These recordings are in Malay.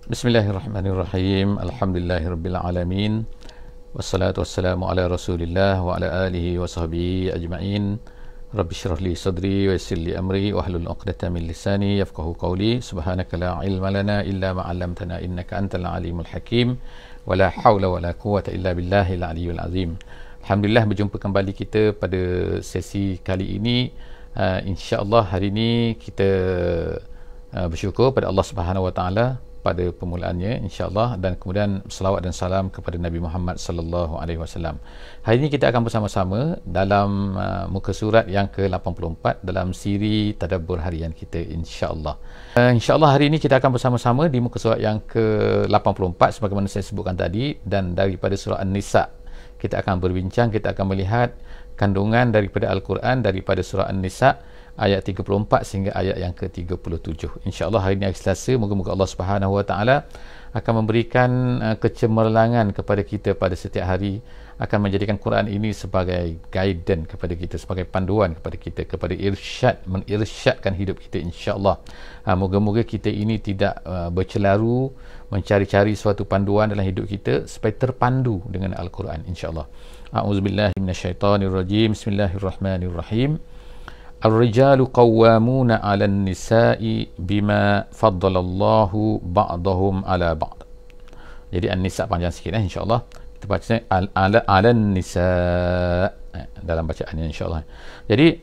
Bismillahirrahmanirrahim. Alhamdulillahirabbil alamin. Wassalatu wassalamu ala Rasulillah wa ala alihi wa sahbihi ajma'in. Rabbi shrah li sadri wa yassir li amri wahlul 'uqdatam min lisani yafqahu qawli. Subhanaka la ilma lana illa ma 'allamtana innaka antal alimul hakim. Wa la haula wa la quwwata illa billahil aliyyil azim. Alhamdulillah, berjumpa kembali kita pada sesi kali ini. Insya-Allah hari ini kita bersyukur pada Allah Subhanahu wa taala pada permulaannya, insya-Allah, dan kemudian selawat dan salam kepada Nabi Muhammad sallallahu alaihi wasallam. Hari ini kita akan bersama-sama dalam muka surat yang ke-84 dalam siri tadabbur harian kita, insya-Allah. Insya-Allah hari ini kita akan bersama-sama di muka surat yang ke-84 sebagaimana saya sebutkan tadi, dan daripada surah An-Nisa kita akan berbincang, kita akan melihat kandungan daripada Al-Quran daripada surah An-Nisa ayat 34 sehingga ayat yang ke-37. InsyaAllah hari ini hari Selasa, moga-moga Allah Subhanahu Wa Taala akan memberikan kecemerlangan kepada kita pada setiap hari, akan menjadikan Quran ini sebagai guidance kepada kita, sebagai panduan kepada kita, kepada irsyad, menirsyadkan hidup kita, insyaAllah. Moga-moga kita ini tidak bercelaru mencari-cari suatu panduan dalam hidup kita supaya terpandu dengan Al-Quran, insyaAllah. A'udzubillahi minasyaitanirrajim. Bismillahirrahmanirrahim. Ar-rijalu qawwamuna 'alan nisa'i bima faddalallahu ba'dahum 'ala ba'd. Jadi An-Nisa panjang sikit, insya-Allah. Kita baca 'alan nisa' dalam bacaannya, insya-Allah. Jadi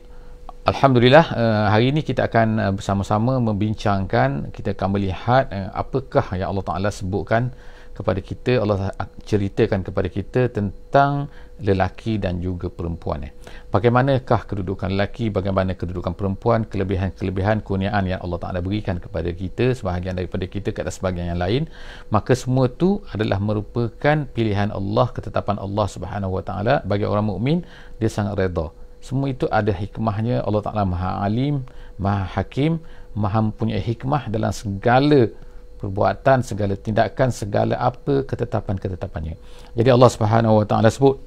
alhamdulillah, hari ini kita akan bersama-sama membincangkan, kita akan melihat apakah yang Allah Taala sebutkan kepada kita, Allah ceritakan kepada kita tentang lelaki dan juga perempuan. Bagaimanakah kedudukan lelaki, bagaimana kedudukan perempuan, kelebihan-kelebihan, kurniaan yang Allah Ta'ala berikan kepada kita, sebahagian daripada kita ke atas sebahagian yang lain. Maka semua itu adalah merupakan pilihan Allah, ketetapan Allah Subhanahu Wa Ta'ala. Bagi orang mukmin, dia sangat redha. Semua itu ada hikmahnya. Allah Ta'ala Maha Alim, Maha Hakim, Maha mempunyai hikmah dalam segala perbuatan, segala tindakan, segala apa ketetapan-ketetapannya. Jadi Allah Subhanahu Wa Taala sebut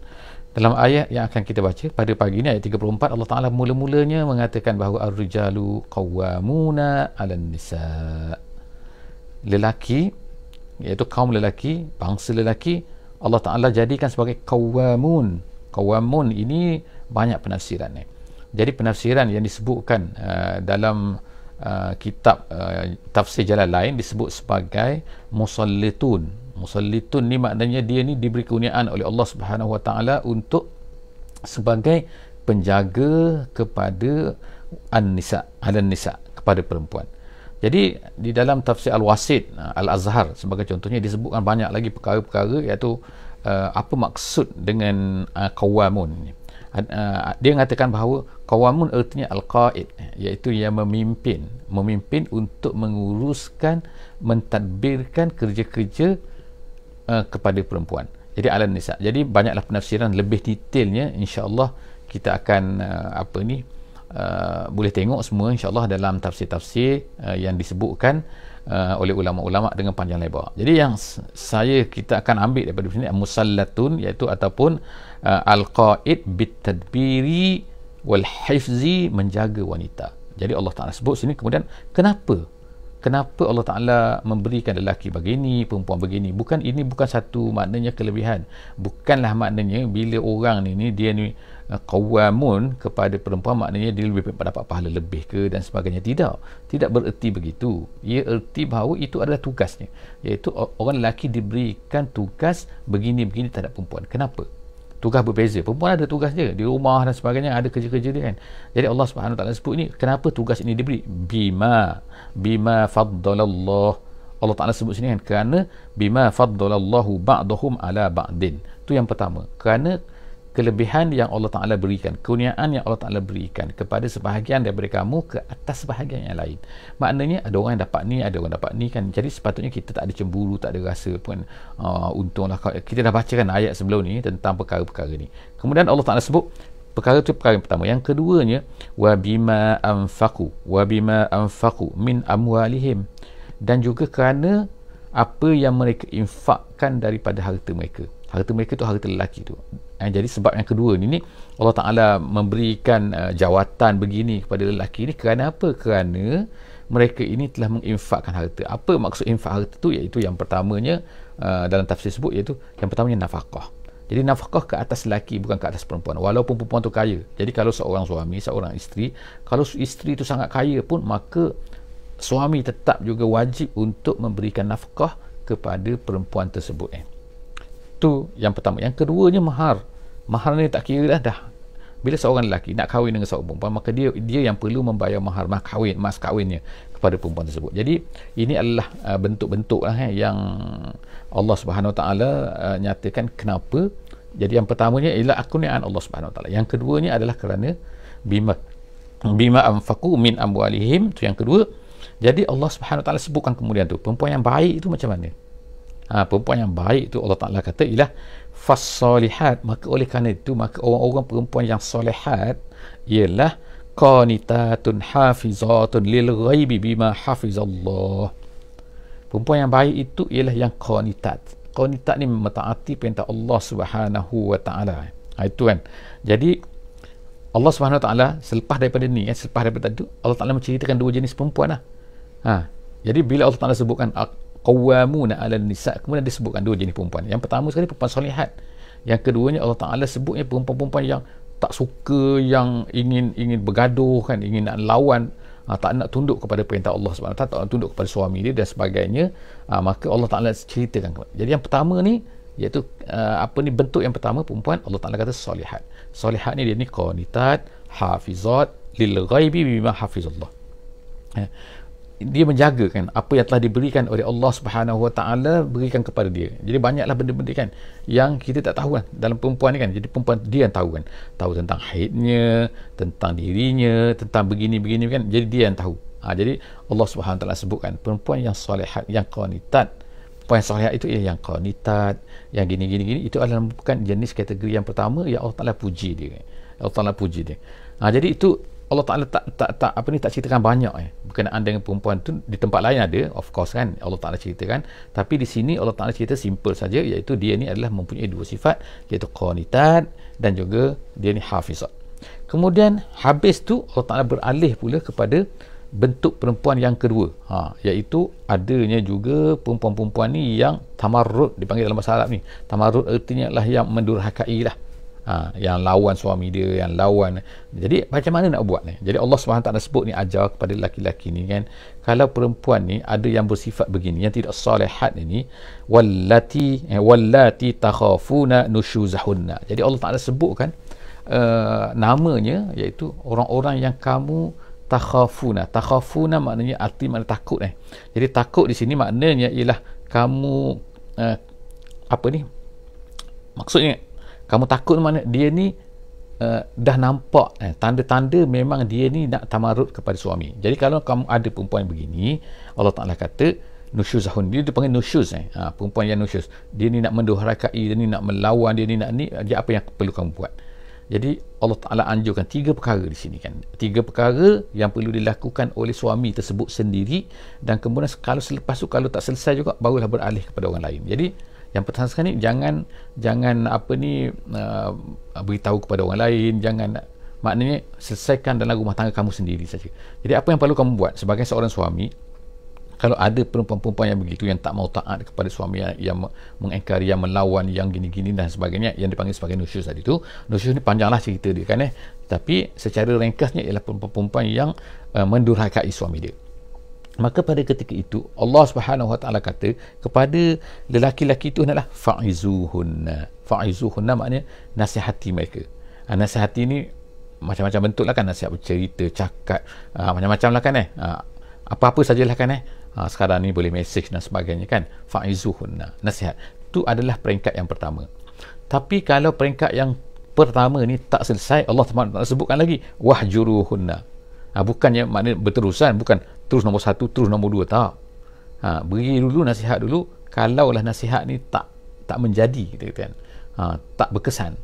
dalam ayat yang akan kita baca pada pagi ini, ayat 34, Allah Taala mula-mulanya mengatakan bahawa ar-rijalu qawwamuna 'alan nisa'. Lelaki, iaitu kaum lelaki, bangsa lelaki, Allah Taala jadikan sebagai qawwamun. Qawwamun ini banyak penafsiran. Jadi penafsiran yang disebutkan dalam kitab tafsir jalan lain disebut sebagai musallitun. Musallitun ni maknanya dia ni diberi kurniaan oleh Allah Subhanahu Wa Taala untuk sebagai penjaga kepada an-nisa, al-nisa, kepada perempuan. Jadi di dalam tafsir Al-Wasit, Al-Azhar sebagai contohnya, disebutkan banyak lagi perkara-perkara, iaitu apa maksud dengan qawwamun. Dia mengatakan bahawa qawamun artinya al-qaid, iaitu yang memimpin untuk menguruskan, mentadbirkan kerja-kerja kepada perempuan. Jadi alan nisa. Jadi banyaklah penafsiran lebih detailnya, insya-Allah kita akan boleh tengok semua, insya-Allah, dalam tafsir-tafsir yang disebutkan oleh ulama-ulama dengan panjang lebar. Jadi yang kita akan ambil daripada sini musallatun, iaitu ataupun al-qaid bitadbiri wal hifzi, menjaga wanita. Jadi Allah Taala sebut sini, kemudian kenapa Allah Taala memberikan lelaki begini, perempuan begini? Ini bukan satu maknanya kelebihan. Bukanlah maknanya bila orang ni dia ni qawamun kepada perempuan maknanya dia lebih dapat pahala lebih ke dan sebagainya. Tidak bererti begitu. Ia erti bahawa itu adalah tugasnya, iaitu orang lelaki diberikan tugas begini-begini terhadap perempuan. Kenapa? Tugas berbeza. Perempuan ada tugas dia di rumah dan sebagainya, ada kerja-kerja dia kan. Jadi Allah Subhanahu Wa Taala sebut ini, kenapa tugas ini diberi? Bima faddalallah. Allah Taala sebut sini kan, kerana bima faddalallahu ba'dahum ala ba'din. Itu yang pertama, kerana kelebihan yang Allah Ta'ala berikan, kurniaan yang Allah Ta'ala berikan kepada sebahagian daripada kamu ke atas sebahagian yang lain. Maknanya ada orang yang dapat ni, ada orang dapat ni kan. Jadi sepatutnya kita tak ada cemburu, tak ada rasa pun untunglah. Kita dah bacakan ayat sebelum ni tentang perkara-perkara ni. Kemudian Allah Ta'ala sebut perkara itu perkara yang pertama. Yang keduanya, wa bima anfaqu min amwalihim, dan juga kerana apa yang mereka infakkan daripada harta mereka. Harta mereka tu harta lelaki tu. Jadi sebab yang kedua ni Allah Ta'ala memberikan jawatan begini kepada lelaki ni kerana apa? Kerana mereka ini telah menginfakkan harta. Apa maksud infak harta tu? Iaitu yang pertamanya, dalam tafsir sebut, iaitu yang pertamanya nafkah. Jadi nafkah ke atas lelaki, bukan ke atas perempuan, walaupun perempuan tu kaya. Jadi kalau seorang suami, seorang isteri, kalau isteri tu sangat kaya pun, maka suami tetap juga wajib untuk memberikan nafkah kepada perempuan tersebut. Tu yang pertama. Yang keduanya mahar. Mahar ni tak kira dah. Bila seorang lelaki nak kahwin dengan seorang perempuan, maka dia yang perlu membayar mahar, mas kahwinnya kepada perempuan tersebut. Jadi ini adalah bentuk-bentuk lah, yang Allah Subhanahu Wa Taala nyatakan kenapa. Jadi yang pertamanya ialah kurniaan Allah Subhanahu Wa Taala. Yang keduanya adalah kerana bima anfaqu min amwalihim, tu yang kedua. Jadi Allah Subhanahu Wa Taala sebutkan kemudian tu perempuan yang baik itu macam mana. Perempuan yang baik itu Allah Ta'ala kata ialah fassalihat. Maka oleh kerana itu, maka orang-orang perempuan yang solehat ialah qanitatun hafizatun lil ghaibi bima hafizallah. Perempuan yang baik itu ialah yang qanitat. Qanitat ni mentaati perintah Allah Subhanahu Wa Ta'ala. Itu kan. Jadi Allah Subhanahu Wa Ta'ala selepas daripada ni, selepas daripada itu, Allah Ta'ala menceritakan dua jenis perempuan lah. Jadi bila Allah Ta'ala sebutkan qawwamuna 'alan nisa', kemudian disebutkan dua jenis perempuan. Yang pertama sekali perempuan solehat. Yang keduanya Allah Taala sebutnya perempuan-perempuan yang tak suka, yang ingin bergaduh kan, ingin nak lawan, tak nak tunduk kepada perintah Allah Subhanahu Wa Taala, tak nak tunduk kepada suami dia dan sebagainya. Maka Allah Taala ceritakan. Jadi yang pertama ni, iaitu bentuk yang pertama perempuan, Allah Taala kata solehat. Solehat ni dia ni qanitat hafizat lil ghaibi bima hafizallah. Dia menjagakan apa yang telah diberikan oleh Allah Subhanahu Wa Taala, berikan kepada dia. Jadi banyaklah benda-benda kan yang kita tak tahu kan dalam perempuan ni kan. Jadi perempuan dia yang tahu kan, tahu tentang haidnya, tentang dirinya, tentang begini-begini kan. Jadi dia yang tahu. Jadi Allah Subhanahu Wa Taala sebutkan perempuan yang solehat, yang qanitat. Perempuan yang solehat itu ialah yang qanitat, yang gini-gini, itu adalah bukan jenis kategori yang pertama yang Allah Taala puji dia. Allah Taala puji dia. Jadi itu Allah Ta'ala tak ceritakan banyak berkenaan dengan perempuan tu. Di tempat lain ada, of course kan, Allah Ta'ala ceritakan, tapi di sini Allah Ta'ala cerita simple saja, iaitu dia ni adalah mempunyai dua sifat, iaitu qanitat dan juga dia ni hafizat. Kemudian habis tu Allah Ta'ala beralih pula kepada bentuk perempuan yang kedua, iaitu adanya juga perempuan-perempuan ni yang tamarrud, dipanggil dalam bahasa Arab ni. Tamarrud artinya adalah yang mendurhakai lah, yang lawan suami dia, yang lawan. Jadi macam mana nak buat ni? Jadi Allah SWT sebut ni, ajar kepada lelaki-lelaki ni kan, kalau perempuan ni ada yang bersifat begini, yang tidak salihat ini, wallati takhafuna nushuzahunna. Jadi Allah Ta'ala sebutkan namanya, iaitu orang-orang yang kamu takhafuna. Takhafuna maknanya makna takut. Jadi takut di sini maknanya ialah kamu maksudnya kamu takut mana dia ni dah nampak tanda-tanda memang dia ni nak tamarrud kepada suami. Jadi kalau kamu ada perempuan begini, Allah Ta'ala kata nusyuzahun, dia dipanggil nusyuz, perempuan yang nusyuz, dia ni nak mendurhakai, dia ni nak melawan, dia ni nak ni, dia apa yang perlu kamu buat. Jadi Allah Ta'ala anjurkan 3 perkara di sini kan, 3 perkara yang perlu dilakukan oleh suami tersebut sendiri, dan kemudian kalau selepas tu kalau tak selesai juga, barulah beralih kepada orang lain. Jadi yang pertama sekali, jangan beritahu kepada orang lain, maknanya selesaikan dalam rumah tangga kamu sendiri saja. Jadi apa yang perlu kamu buat sebagai seorang suami, kalau ada perempuan-perempuan yang begitu, yang tak mau taat kepada suami, yang mengingkari, yang melawan, yang gini-gini dan sebagainya, yang dipanggil sebagai nusyuz tadi tu. Nusyuz ni panjanglah cerita dia kan, tapi secara ringkasnya ialah perempuan-perempuan yang mendurhakai suami dia. Maka pada ketika itu Allah Subhanahu Wa Taala kata kepada lelaki-lelaki itu adalah fa'izuhunna. Fa'izuhunna maknanya nasihati mereka. Nasihati ni macam-macam bentuk lah kan, nasihat bercerita, cakap, macam-macam lah kan apa-apa sajalah kan sekarang ni boleh mesej dan sebagainya kan. Fa'izuhunna, nasihat. Itu adalah peringkat yang pertama. Tapi kalau peringkat yang pertama ni tak selesai, Allah Ta'ala sebutkan lagi wahjuruhunna. Bukannya maknanya berterusan, bukan terus nombor 1, terus nombor 2, tak. Beri dulu nasihat dulu. Kalaulah nasihat ni tak menjadi, kita kata kan, tak berkesan,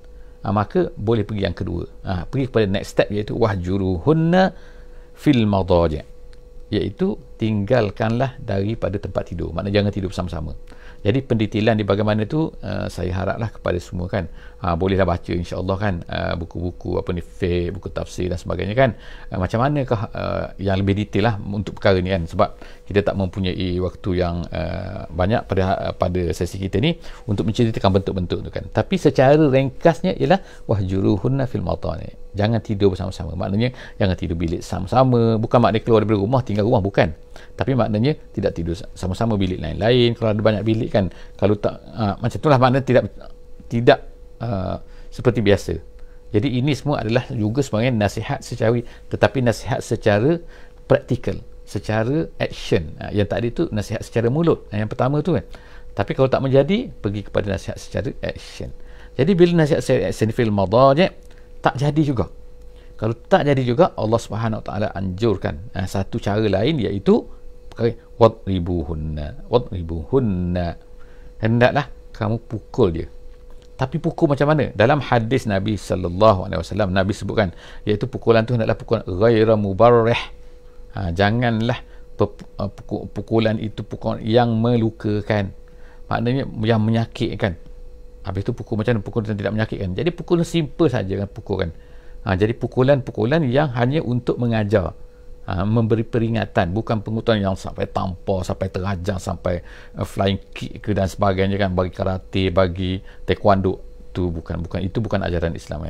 maka boleh pergi yang kedua, pergi kepada next step, iaitu wahjuruhunna fil madaji', iaitu tinggalkanlah daripada tempat tidur. Maknanya jangan tidur bersama-sama. Jadi pendetailan di bagaimana tu saya haraplah kepada semua kan, bolehlah baca insya-Allah kan, buku-buku apa ni, fiqh, buku tafsir dan sebagainya kan, macam manakah yang lebih detail lah untuk perkara ni kan, sebab kita tak mempunyai waktu yang banyak pada sesi kita ni untuk menceritakan bentuk-bentuk tu kan. Tapi secara ringkasnya ialah wahjuruhunna fil madani, jangan tidur bersama-sama. Maknanya jangan tidur bilik sama-sama, bukan maknanya keluar daripada rumah tinggal rumah, bukan, tapi maknanya tidak tidur sama-sama bilik lain-lain. Kalau ada banyak bilik kan, kalau tak macam itulah, maknanya tidak seperti biasa. Jadi ini semua adalah juga sebagai nasihat secara, tetapi nasihat secara praktikal, secara action. Yang tadi tu nasihat secara mulut, yang pertama tu kan. Tapi kalau tak menjadi, pergi kepada nasihat secara action. Jadi bila nasihat secara action fil madaji' tak jadi juga, kalau tak jadi juga, Allah Subhanahu Wa Taala anjurkan satu cara lain, iaitu wadribuhunna, hendaklah kamu pukul dia. Tapi pukul macam mana? Dalam hadis Nabi sallallahu alaihi wasallam, Nabi sebutkan, iaitu pukulan tu hendaklah pukulan ghaira mubarrih. Janganlah pukulan itu pukulan yang melukakan, maknanya yang menyakitkan. Habis tu pukul macam mana? Pukul yang tidak menyakitkan. Jadi pukulan simple saja kan, pukul kan. Jadi pukulan-pukulan yang hanya untuk mengajar, memberi peringatan, bukan pengutuan yang sampai tampar, sampai terajang, sampai flying kick ke dan sebagainya kan, bagi karate, bagi taekwondo. Tu bukan itu bukan ajaran Islam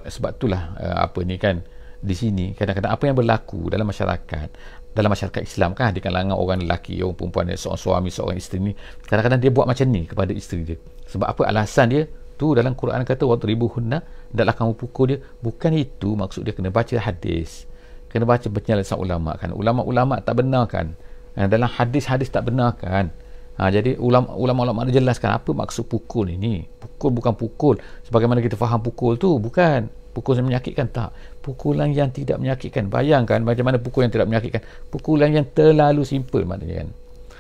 sebab itulah apa ni kan, di sini kadang-kadang apa yang berlaku dalam masyarakat Islam kan, di kalangan orang lelaki, orang perempuan, seorang suami, seorang isteri ni, kadang-kadang dia buat macam ni kepada isteri dia. Sebab apa alasan dia? Tu dalam Quran kata wadribuhunna, hendaklah kamu pukul dia. Bukan itu maksud dia. Kena baca hadis, kena baca penjelasan ulama kan. Ulama-ulama tak benarkan, dalam hadis-hadis tak benarkan. Jadi ulama-ulama ada jelaskan apa maksud pukul ini. Pukul bukan pukul sebagaimana kita faham pukul tu, bukan pukul yang menyakitkan, tak. Pukulan yang tidak menyakitkan. Bayangkan macam mana pukul yang tidak menyakitkan, pukulan yang terlalu simple maknanya kan.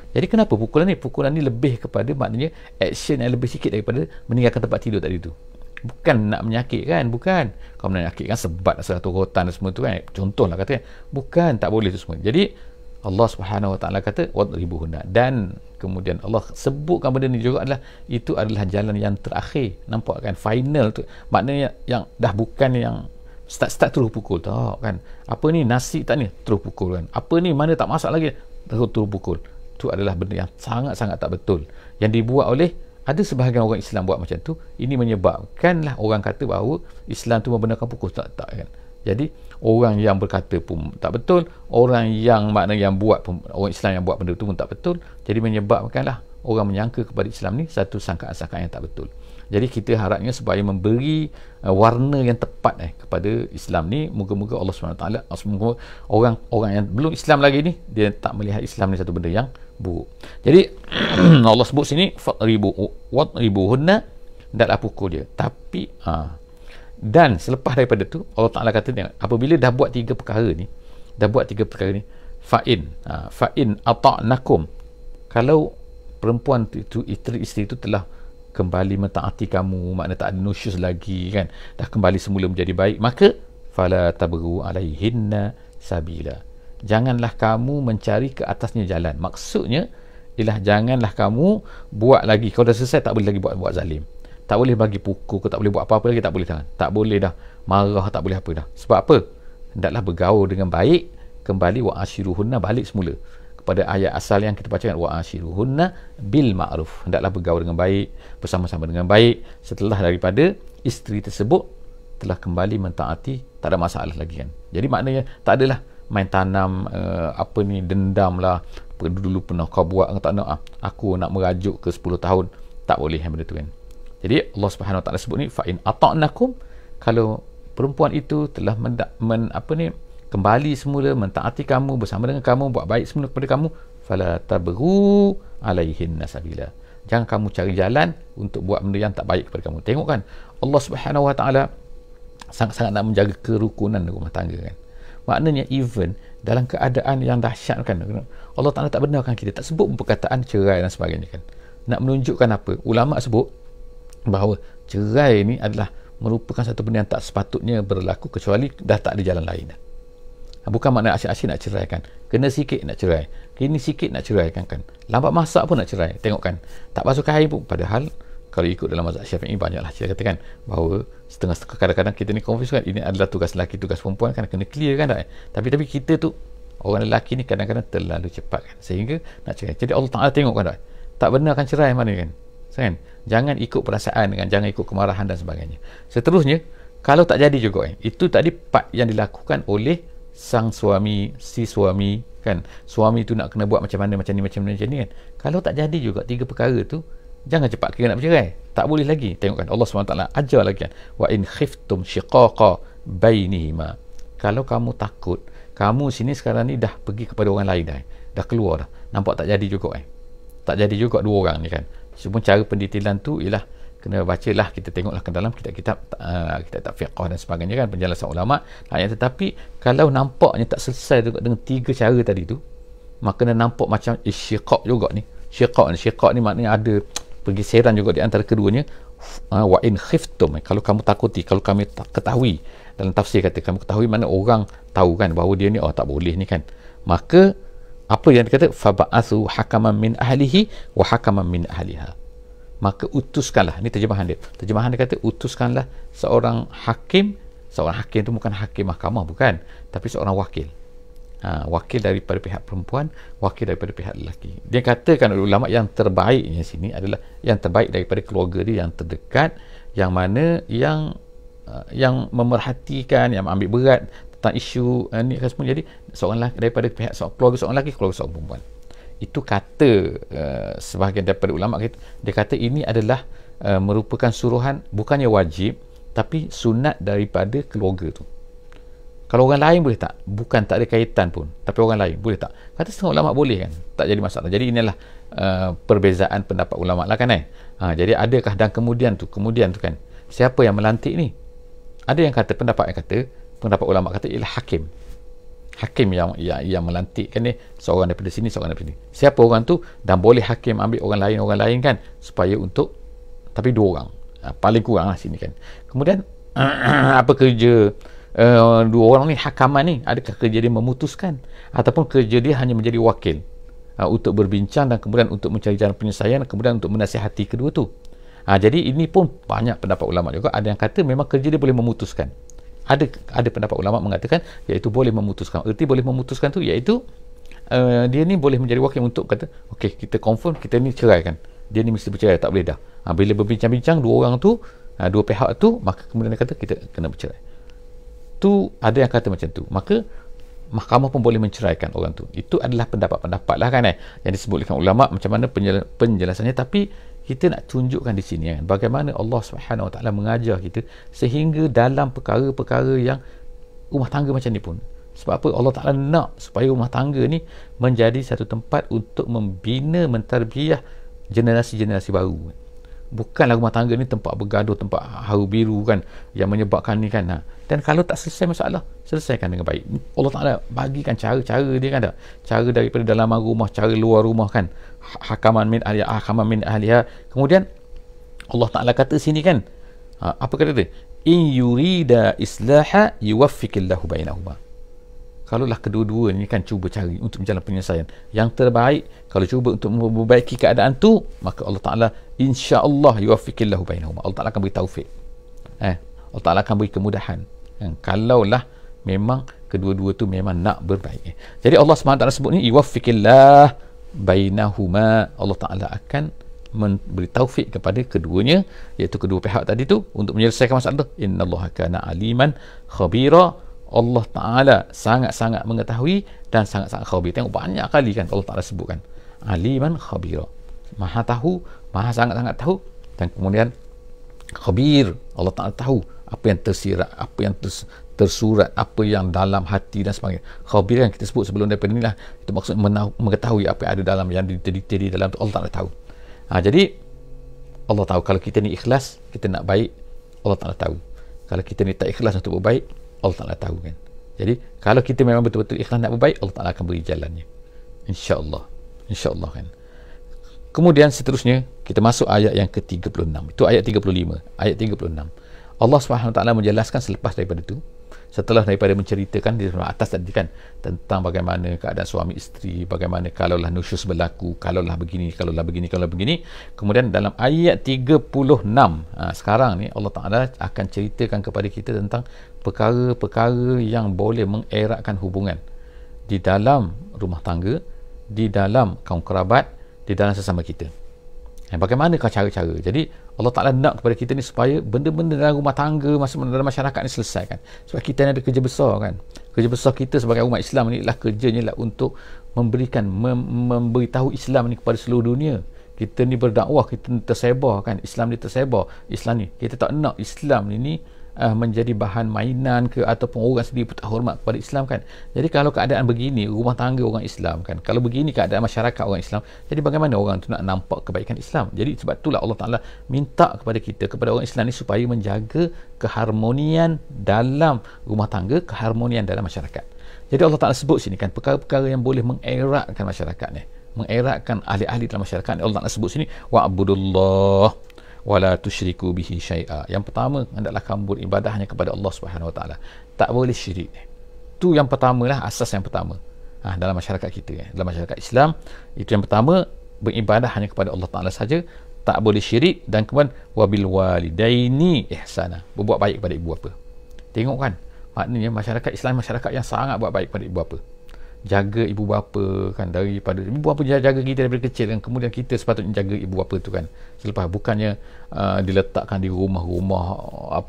Jadi kenapa pukulan ni lebih kepada maknanya action yang lebih sikit daripada meninggalkan tempat tidur tadi tu. Bukan nak menyakitkan, bukan. Kalau menyakitkan sebat satu rotan dan semua tu kan, contohlah katanya, bukan, tak boleh tu semua. Jadi Allah Subhanahu Wa Taala kata wadribuhunna, dan kemudian Allah sebutkan benda ni juga itu adalah jalan yang terakhir. Nampak kan, final tu, maknanya yang dah bukan yang start terus pukul, tak kan. Apa ni nasi tak ni terus pukul kan, apa ni mana tak masak lagi terus pukul. Itu adalah benda yang sangat-sangat tak betul yang dibuat oleh ada sebahagian orang Islam buat macam tu. Ini menyebabkanlah orang kata bahawa Islam tu membenarkan pukul, tak kan. Jadi orang yang berkata pun tak betul, orang yang maknanya yang buat pun, orang Islam yang buat benda tu pun tak betul. Jadi menyebabkanlah orang menyangka kepada Islam ni satu sangkaan-sangkaan yang tak betul. Jadi kita harapnya supaya memberi warna yang tepat kepada Islam ni, moga-moga Allah SWT, semoga orang yang belum Islam lagi ni, dia tak melihat Islam ni satu benda yang buruk. Jadi Allah sebut sini wadribuhunna, hendaklah pukul dia. Tapi dan selepas daripada tu Allah Ta'ala kata, apabila dah buat tiga perkara ni, fa'in ata'nakum, kalau perempuan itu, isteri itu telah kembali mentaati kamu, makna tak ada nusyuz lagi kan, dah kembali semula menjadi baik, maka fala tabghu alaihinna sabila, janganlah kamu mencari ke atasnya jalan. Maksudnya ialah janganlah kamu buat lagi, kalau dah selesai tak boleh lagi buat zalim, tak boleh bagi pukul, tak boleh buat apa-apa lagi, tak boleh, tak boleh dah marah, tak boleh apa dah. Sebab apa? Hendaklah bergaul dengan baik, kembali wa ashiruhunna, balik semula pada ayat asal yang kita bacakan, wa ashiruhunna bil ma'ruf, hendaklah bergaul dengan baik, bersama-sama dengan baik setelah daripada isteri tersebut telah kembali mentaati, tak ada masalah lagi kan. Jadi maknanya tak adalah main tanam dendam lah, dulu pernah kau buat, tak nak aku nak merajuk ke 10 tahun, tak boleh benda tu kan. Jadi Allah Subhanahu Wa Taala sebut ni fa in ata'nakum, kalau perempuan itu telah kembali semula mentaati kamu, bersama dengan kamu, buat baik semula kepada kamu, fala tabghu alaihinna sabila, jangan kamu cari jalan untuk buat benda yang tak baik kepada kamu. Tengok kan, Allah Subhanahu Wa Taala sangat-sangat nak menjaga kerukunan rumah tangga kan. Maknanya even dalam keadaan yang dahsyat kan, Allah Ta'ala tak benarkan kita, tak sebut perkataan cerai dan sebagainya kan. Nak menunjukkan apa? Ulama sebut bahawa cerai ni adalah merupakan satu benda yang tak sepatutnya berlaku kecuali dah tak ada jalan lain dah. Bukan makna asyik-asyik nak cerai kan. Kena sikit nak cerai. Kini sikit nak cerai kan. Lambat masak pun nak cerai. Tengok kan. Tak basuh air pun. Padahal kalau ikut dalam mazhab Syafi'i banyaklah cerita katakan bahawa setengah-setengah kadang-kadang kita ni confuse kan. Ini adalah tugas lelaki, tugas perempuan kan. Kena clear kan tak? Tapi kita tu orang lelaki ni kadang-kadang terlalu cepat kan. Sehingga nak cerai. Jadi Allah Ta'ala tengok kan tak? Tak benar kan cerai mana kan. Jangan ikut perasaan kan. Jangan ikut kemarahan dan sebagainya. Seterusnya, kalau tak jadi juga itu tadi part yang dilakukan oleh sang suami, si suami kan. Suami tu nak kena buat macam mana, macam ni kan. Kalau tak jadi juga tiga perkara tu, jangan cepat kira nak bercerai. Tak boleh lagi. Tengok kan Allah SWT ajar lagi kan. Wa in khiftum shiqaqa bainihima. Kalau kamu takut, kamu sini sekarang ni dah pergi kepada orang lain dah keluar dah. Nampak tak jadi juga tak jadi juga dua orang ni kan. Cuma cara pendetailan tu ialah kena bacalah, kita tengoklah ke dalam kitab-kitab fiqh dan sebagainya kan, penjelasan ulama. Tetapi kalau nampaknya tak selesai dengan tiga cara tadi tu, maka kena nampak macam syiqaq juga ni. Syiqaq ni maknanya ada pergeseran juga di antara keduanya. Wa in khiftum, kalau kamu takuti, kalau kami ketahui, dalam tafsir kata kamu ketahui, mana orang tahu kan bahawa dia ni tak boleh ni kan, maka apa yang dikata faba'athu hakaman min ahlihi wa hakaman min ahliha, maka utuskanlah. Ini terjemahan dia kata utuskanlah seorang hakim tu bukan hakim mahkamah, bukan, tapi seorang wakil. Wakil daripada pihak perempuan, wakil daripada pihak lelaki. Dia katakan oleh ulama yang terbaiknya sini adalah yang terbaik daripada keluarga dia yang terdekat, yang mana yang memerhatikan, yang ambil berat tentang isu ni kan semua. Jadi seorang lelaki daripada pihak keluarga seorang lelaki, keluarga seorang perempuan. Itu kata sebahagian daripada ulama, dia kata ini adalah merupakan suruhan, bukannya wajib tapi sunat daripada keluarga tu. Kalau orang lain boleh tak? Bukan, tak ada kaitan pun, tapi orang lain boleh tak? Kata setengah ulama boleh kan, tak jadi masalah. Jadi inilah perbezaan pendapat ulama lah kan. Jadi adakah dan kemudian tu kan, siapa yang melantik ni? Ada yang kata, pendapat ulama kata ialah hakim yang melantik kan ni, seorang daripada sini, seorang daripada sini. Siapa orang tu? Dan boleh hakim ambil orang lain kan, supaya untuk, tapi dua orang paling kurang lah sini kan. Kemudian apa kerja dua orang ni, hakaman ni? Adakah kerja dia memutuskan, ataupun kerja dia hanya menjadi wakil untuk berbincang dan kemudian untuk mencari jalan penyelesaian, kemudian untuk menasihati kedua tu? Jadi ini pun banyak pendapat ulama juga. Ada yang kata memang kerja dia boleh memutuskan. Ada pendapat ulama mengatakan iaitu boleh memutuskan. Erti boleh memutuskan tu iaitu dia ni boleh menjadi wakil untuk kata okey, kita confirm kita ni cerai kan, dia ni mesti bercerai, tak boleh dah. Bila berbincang-bincang dua orang tu, dua pihak tu, maka kemudian dia kata kita kena bercerai. Tu ada yang kata macam tu, maka mahkamah pun boleh menceraikan orang tu. Itu adalah pendapat-pendapat lah kan yang disebutkan ulama macam mana penjelasannya. Tapi kita nak tunjukkan di sini kan, bagaimana Allah Subhanahu Wa Taala mengajar kita sehingga dalam perkara-perkara yang rumah tangga macam ni pun. Sebab apa? Allah Ta'ala nak supaya rumah tangga ni menjadi satu tempat untuk membina, mentarbiah generasi-generasi baru. Bukanlah rumah tangga ni tempat bergaduh, tempat haru biru kan, yang menyebabkan ni kan. Dan kalau tak selesai masalah, selesaikan dengan baik. Allah Ta'ala bagikan cara-cara dia kan, cara daripada dalam rumah, cara luar rumah kan. Hakaman min ahliha. Kemudian Allah Ta'ala kata sini kan, apa kata dia? In yurida islaha yuwaffiqillahu bainahuma. Kalaulah kedua-dua ni kan cuba cari untuk menjalan penyelesaian yang terbaik, kalau cuba untuk memperbaiki keadaan tu, maka Allah Ta'ala insya-Allah yuwaffiqillahu bainahuma. Allah Ta'ala akan beri taufik. Allah Ta'ala akan beri kemudahan. Kalaulah memang kedua-dua tu memang nak berbaik. Jadi Allah SWT sebut ni yuwaffiqillah bainahuma. Allah Ta'ala akan memberi taufik kepada keduanya, iaitu kedua pihak tadi tu, untuk menyelesaikan masalah tu. Innallaha kana aliman khabira. Allah Ta'ala sangat-sangat mengetahui dan sangat-sangat khabir. Tengok banyak kali kan Allah Ta'ala sebutkan aliman khabira, maha tahu, maha sangat-sangat tahu. Dan kemudian khabir, Allah Ta'ala tahu apa yang tersirat, apa yang tersurat, apa yang dalam hati dan sebagainya. Khabir yang kita sebut sebelum daripada inilah, itu maksud mengetahui apa yang ada dalam, yang detail di dalam tu Allah Ta'ala tahu. Jadi Allah tahu kalau kita ni ikhlas, kita nak baik, Allah Ta'ala tahu. Kalau kita ni tak ikhlas untuk berbaik, Allah Ta'ala tahu kan. Jadi kalau kita memang betul-betul ikhlas nak berbaik, Allah Ta'ala akan beri jalannya, insya-Allah kan. Kemudian seterusnya kita masuk ayat yang ke-36. Itu ayat 35. Ayat 36 Allah SWT menjelaskan selepas daripada itu, setelah daripada menceritakan di atas tadi kan tentang bagaimana keadaan suami isteri, bagaimana kalaulah nusyuz berlaku, kalaulah begini, kemudian dalam ayat 36 sekarang ni Allah Ta'ala akan ceritakan kepada kita tentang perkara-perkara yang boleh mengeratkan hubungan di dalam rumah tangga, di dalam kaum kerabat, di dalam sesama kita. Bagaimanakah cara-cara? Jadi Allah Ta'ala nak kepada kita ni supaya benda-benda dalam rumah tangga, dalam masyarakat ni selesaikan. Sebab kita ni ada kerja besar kan. Kerja besar kita sebagai umat Islam ni lah, kerjanya lah untuk memberitahu Islam ni kepada seluruh dunia. Kita ni berdakwah, kita ni tersebar kan, Islam ni tersebar, Islam ni kita tak nak Islam ni menjadi bahan mainan ke, ataupun orang sendiri pun tak hormat kepada Islam kan. Jadi kalau keadaan begini, rumah tangga orang Islam kan, kalau begini keadaan masyarakat orang Islam, jadi bagaimana orang tu nak nampak kebaikan Islam? Jadi sebab itulah Allah Ta'ala minta kepada kita, kepada orang Islam ni, supaya menjaga keharmonian dalam rumah tangga, keharmonian dalam masyarakat. Jadi Allah Ta'ala sebut sini kan perkara-perkara yang boleh mengeratkan masyarakat ni, mengeratkan ahli-ahli dalam masyarakat ni. Allah Ta'ala sebut sini wa'budullah wala tusyriku bihi syai'a. Yang pertama, hendaklah kamu beribadah hanya kepada Allah Subhanahu Wa Taala. Tak boleh syirik. Itu yang pertamalah, asas yang pertama dalam masyarakat kita, dalam masyarakat Islam. Itu yang pertama, beribadah hanya kepada Allah Taala saja, tak boleh syirik. Dan kemudian wabil walidaini ihsana, berbuat baik kepada ibu bapa. Tengok kan, maknanya masyarakat Islam masyarakat yang sangat buat baik kepada ibu bapa. Jaga ibu bapa kan, daripada ibu bapa jaga kita daripada kecil kan, kemudian kita sepatutnya jaga ibu bapa tu kan. Selepas bukannya diletakkan di rumah-rumah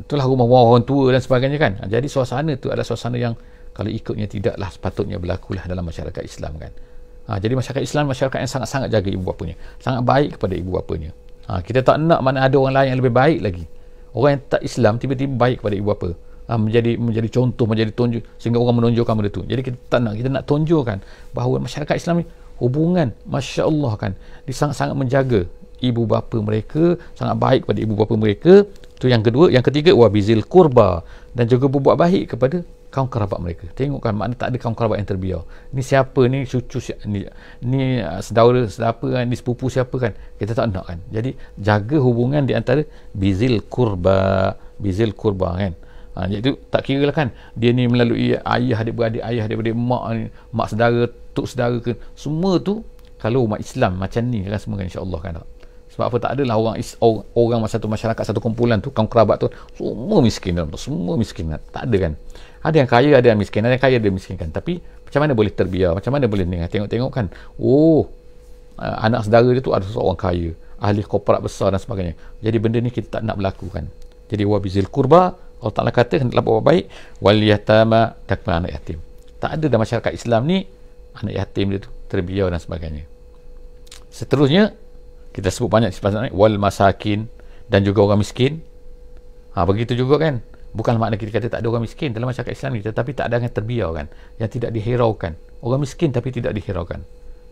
itulah rumah orang tua dan sebagainya kan. Jadi suasana tu adalah suasana yang kalau ikutnya tidaklah sepatutnya berlakulah dalam masyarakat Islam kan. Jadi masyarakat Islam masyarakat yang sangat-sangat jaga ibu bapanya, sangat baik kepada ibu bapanya. Kita tak nak mana ada orang lain yang lebih baik lagi. Orang yang tak Islam tiba-tiba baik kepada ibu bapa, menjadi contoh, menjadi tonjol, sehingga orang menonjolkan benda tu. Jadi kita tak nak, kita nak tonjolkan bahawa masyarakat Islam ni hubungan, Masya Allah kan, dia sangat-sangat menjaga ibu bapa mereka, sangat baik kepada ibu bapa mereka. Itu yang kedua. Yang ketiga, wabizil kurba, dan juga berbuat baik kepada kaum kerabat mereka. Tengok kan, makna tak ada kaum kerabat yang terbiar. Ni siapa ni, cucu ni saudara siapa kan, ni sepupu siapa kan, kita tak nak kan. Jadi jaga hubungan di antara bizil kurba kan. Jadi tak kira lah kan, dia ni melalui ayah adik-beradik, mak saudara, tok saudara ke, semua tu kalau umat Islam macam ni kan semua kan, insya-Allah kan. Sebab apa, tak adalah orang satu masyarakat, satu kumpulan tu, kaum kerabat tu semua miskin, semua miskin, tak ada kan. Ada yang kaya, ada yang miskin, ada yang kaya, ada yang miskin kan. Tapi macam mana boleh terbiar, macam mana boleh ni, tengok-tengok kan, anak saudara dia tu ada seorang kaya, ahli korporat besar dan sebagainya. Jadi benda ni kita tak nak berlaku kan. Jadi wabizil kurba, Allah Ta'ala kata hendaklah berbuat baik, wal yatama, dan anak yatim. Tak ada dalam masyarakat Islam ni anak yatim dia tu terbiar dan sebagainya. Seterusnya kita sebut banyak sebenarnya, wal masakin, dan juga orang miskin. Begitu juga kan, bukan makna kita kata tak ada orang miskin dalam masyarakat Islam ni, tetapi tak ada yang terbiar kan, yang tidak dihiraukan. Orang miskin tapi tidak dihiraukan.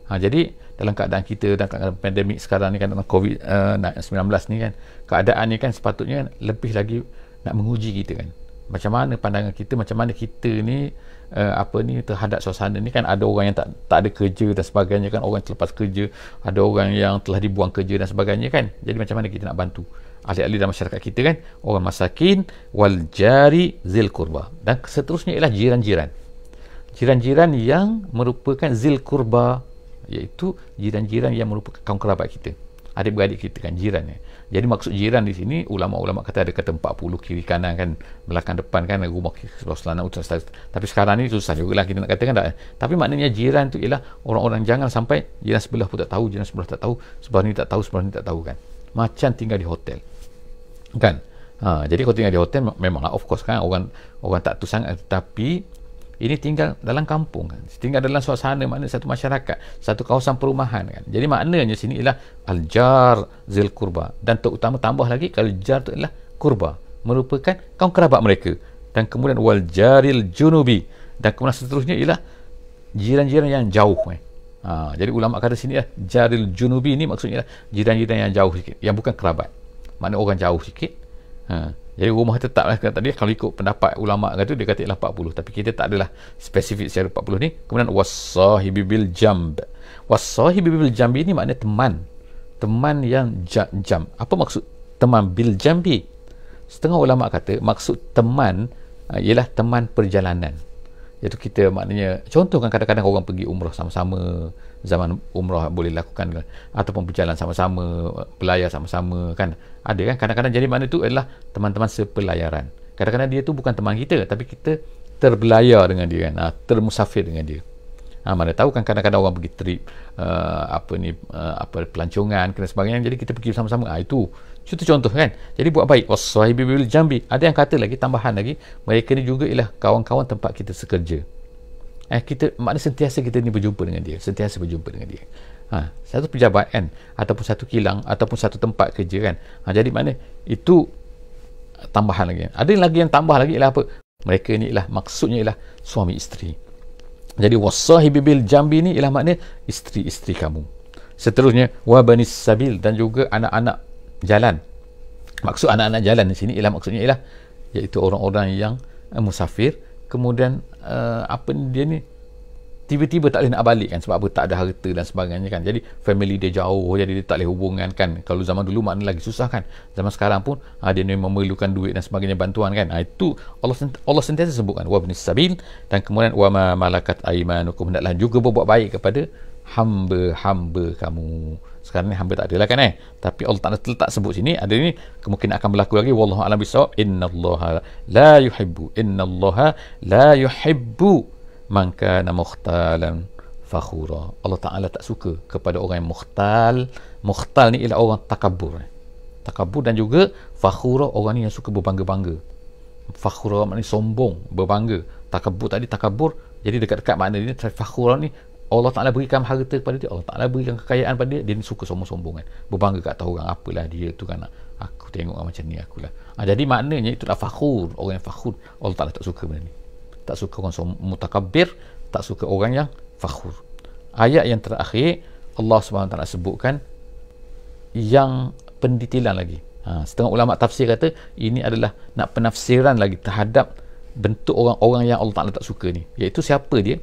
Jadi dalam keadaan kita, dalam keadaan pandemik sekarang ni kan, dalam COVID-19 ni kan, keadaan ni kan sepatutnya lebih lagi nak menguji kita kan, macam mana pandangan kita, macam mana kita ni terhadap suasana ni kan. Ada orang yang tak ada kerja dan sebagainya kan, orang yang terlepas kerja, ada orang yang telah dibuang kerja dan sebagainya kan. Jadi macam mana kita nak bantu ahli-ahli dalam masyarakat kita kan, orang masakin, wal jari zil kurba, dan seterusnya ialah jiran-jiran yang merupakan zil kurba, iaitu jiran-jiran yang merupakan kaum kerabat kita, adik-beradik kita kan, jiran ni. Jadi maksud jiran di sini, ulama-ulama kata ada kata 40 kiri kanan kan, belakang depan kan, rumah sebelah selatan utara. Tapi sekarang ni susah juga lah kita nak katakan tak. Tapi maknanya jiran tu ialah orang-orang, jangan sampai jiran sebelah pun tak tahu, jiran sebelah tak tahu, sebelah ni tak tahu, sebelah ni tak tahu kan. Macam tinggal di hotel kan. Jadi kalau tinggal di hotel memanglah of course kan, orang tak tu sangat, tapi ini tinggal dalam kampung kan, tinggal dalam suasana makna satu masyarakat, satu kawasan perumahan kan. Jadi maknanya sini ialah al-jar zil kurba, dan terutama tambah lagi kalau jar tu ialah kurba, merupakan kaum kerabat mereka. Dan kemudian wal jaril junubi, dan kemudian seterusnya ialah jiran-jiran yang jauh jadi ulama kata sini jaril junubi ni maksudnya ialah jiran-jiran yang jauh sikit, yang bukan kerabat, makna orang jauh sikit. Jadi rumah tetaplah tadi, kalau ikut pendapat ulama kata dia kata ialah 40, tapi kita tak adalah spesifik secara 40 ni. Kemudian wasahibi bil jamb. Wasahibi bil jambi ni makna teman yang jam. Apa maksud teman bil jambi? setengah ulama kata maksud teman ialah teman perjalanan. Iaitu kita maknanya, contoh kan kadang-kadang orang pergi umrah sama-sama, zaman umrah boleh lakukan, ataupun berjalan sama-sama, belayar sama-sama kan, ada kan kadang-kadang. Jadi makna itu adalah teman-teman sepelayaran. Kadang-kadang dia tu bukan teman kita, tapi kita terbelayar dengan dia kan, termusafir dengan dia. Mana tahu kan kadang-kadang orang pergi trip pelancongan dan sebagainya, jadi kita pergi sama-sama. Itu contoh kan. Jadi buat baik. Wassahibi bil jambi. Ada yang kata lagi, tambahan lagi, mereka ni juga ialah kawan-kawan tempat kita sekerja. Kita maknanya sentiasa kita ni berjumpa dengan dia, sentiasa berjumpa dengan dia. Satu pejabat kan, ataupun satu kilang, ataupun satu tempat kerja kan. Jadi maknanya itu tambahan lagi. Ada lagi yang tambah lagi ialah apa? Mereka ni ialah maksudnya ialah suami isteri. Jadi wassahibi bil jambi ni ialah maknanya isteri-isteri kamu. Seterusnya wa banis sabil, dan juga anak-anak jalan. Maksud anak-anak jalan di sini ialah maksudnya ialah iaitu orang-orang yang musafir, kemudian dia ni tiba-tiba tak boleh nak balik kan, sebab apa, tak ada harta dan sebagainya kan. Jadi family dia jauh, jadi dia tak boleh hubungan kan. Kalau zaman dulu makna lagi susah kan. Zaman sekarang pun dia ni memerlukan duit dan sebagainya, bantuan kan. Itu Allah sentiasa sebutkan wa banis sabil, dan kemudian wa ma malakat aymanukum, hendaklah juga berbuat baik kepada hamba-hamba kamu. Sekarang ni hamba tak ada lah kan tapi Allah Ta'ala letak sebut sini, ada ni kemungkinan akan berlaku lagi. Wallahu a'lam bissawab. Innallaha la yuhibbu man kana mukhtalan fakhura. Allah Ta'ala tak suka kepada orang yang mukhtal. Mukhtal ni ialah orang takabur. Takabur, dan juga fakhura, orang ni yang suka berbangga-bangga. Fakhura maknanya sombong, berbangga. Takabur tadi takabur, jadi dekat-dekat makna dia. Fakhura ni Allah Ta'ala berikan harta kepada dia, Allah Ta'ala berikan kekayaan pada dia, dia ni suka sombong-sombong kan, berbangga kat tahu orang, apalah dia tu kan, aku tengok macam ni akulah. Jadi maknanya itulah fakhur, orang yang fakhur. Allah Ta'ala tak suka benda ni, tak suka orang mutakabbir, tak suka orang yang fakhur. Ayat yang terakhir Allah SWT sebutkan yang pendetilan lagi. Setengah ulama tafsir kata ini adalah nak penafsiran lagi terhadap bentuk orang-orang yang Allah Ta'ala tak suka ni, iaitu siapa dia?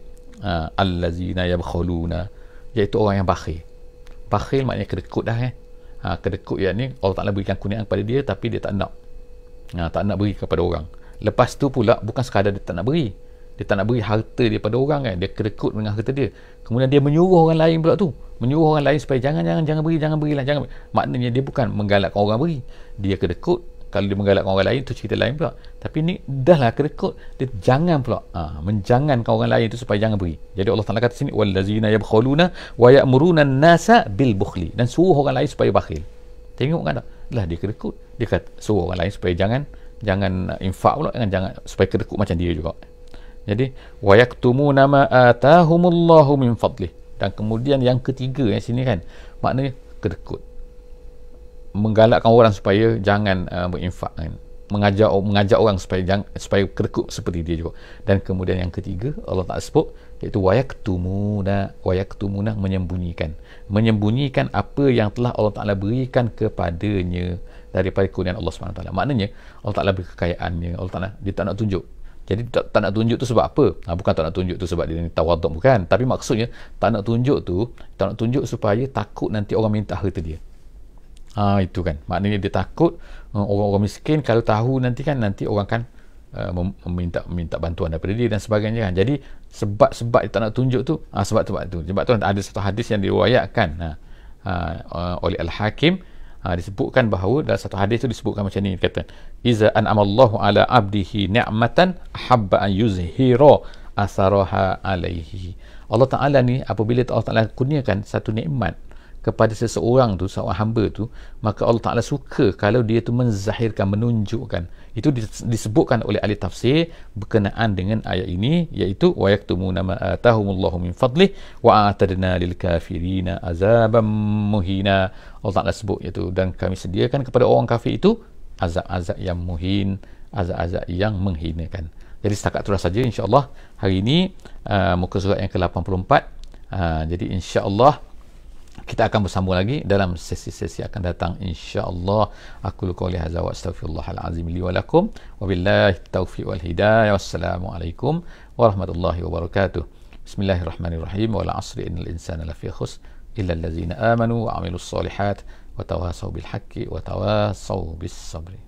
Allazina yabkhuluna, iaitu orang yang bakhil. Bakhil maknanya kedekut dah kedekut ni Allah Ta'ala berikan kurniaan kepada dia, tapi dia tak nak beri kepada orang. Lepas tu pula bukan sekadar dia tak nak beri, dia tak nak beri harta dia pada orang kan, dia kedekut dengan harta dia. Kemudian dia menyuruh orang lain pula tu, menyuruh orang lain supaya jangan berilah. Maknanya dia bukan menggalakkan orang beri, dia kedekut. Kalau dia menggalakkan orang lain tu cerita lain pula, tapi ni dah lah kedekut, dia jangan pula menjangankan orang lain tu supaya jangan beri. Jadi Allah Ta'ala kata sini wallazina yabkhuluna wa ya'muruna an-nasa bil bukhli, dan suruh orang lain supaya bakhil. Tengok kan tak, lah dia kedekut, dia kata suruh orang lain supaya jangan infak pula, jangan supaya kedekut macam dia juga. Jadi wa yaktumuna ma atahumullahu min fadlih, dan kemudian yang ketiga sini kan, maknanya kedekut, menggalakkan orang supaya jangan berinfak kan, mengajak orang supaya kedekut seperti dia juga. Dan kemudian yang ketiga Allah Ta'ala sebut, iaitu wayaktumuna, menyembunyikan apa yang telah Allah Ta'ala berikan kepadanya daripada kurniaan Allah SWT. Maknanya Allah Ta'ala beri kekayaannya, Allah Ta'ala dia tak nak tunjuk. Jadi tak nak tunjuk tu sebab apa? Bukan tak nak tunjuk tu sebab dia ni tawaduk, bukan, tapi maksudnya tak nak tunjuk supaya takut nanti orang minta harta dia. Itu kan, maknanya dia takut orang-orang miskin kalau tahu nanti orang kan minta bantuan daripada dia dan sebagainya kan. Jadi sebab dia tak nak tunjuk tu, sebab tu ada satu hadis yang diriwayatkan oleh Al-Hakim, disebutkan bahawa dalam satu hadis tu disebutkan macam ni, kata iza an'amallahu ala abdihi ni'matan habba an yuzhira asaraha alaihi. Allah Ta'ala ni apabila Allah Ta'ala kurniakan satu nikmat kepada seseorang tu, seorang hamba tu, maka Allah Ta'ala suka kalau dia tu menzahirkan, menunjukkan. Itu disebutkan oleh ahli tafsir berkenaan dengan ayat ini, iaitu wa yaktumuna ma atahumullahu min fadlih wa a'tadna lil kafirina azaban muhina. Allah Ta'ala sebut iaitu, dan kami sediakan kepada orang kafir itu azab-azab yang muhin, azab-azab yang menghinakan. Jadi setakat itulah saja insya-Allah hari ini muka surat yang ke-84. Jadi insya-Allah kita akan bersambung lagi dalam sesi-sesi akan datang insya-Allah. Aku qouli hadza wa astaghfirullahal azim li wa lakum wa billahi taufiq wal hidayah. Wassalamualaikum warahmatullahi wabarakatuh. Bismillahirrahmanirrahim. Wal 'asri innal insana lafi khusr illa allazina amanu wa 'amilus solihat wa tawasaw bil haqqi wa tawasaw bis sabri.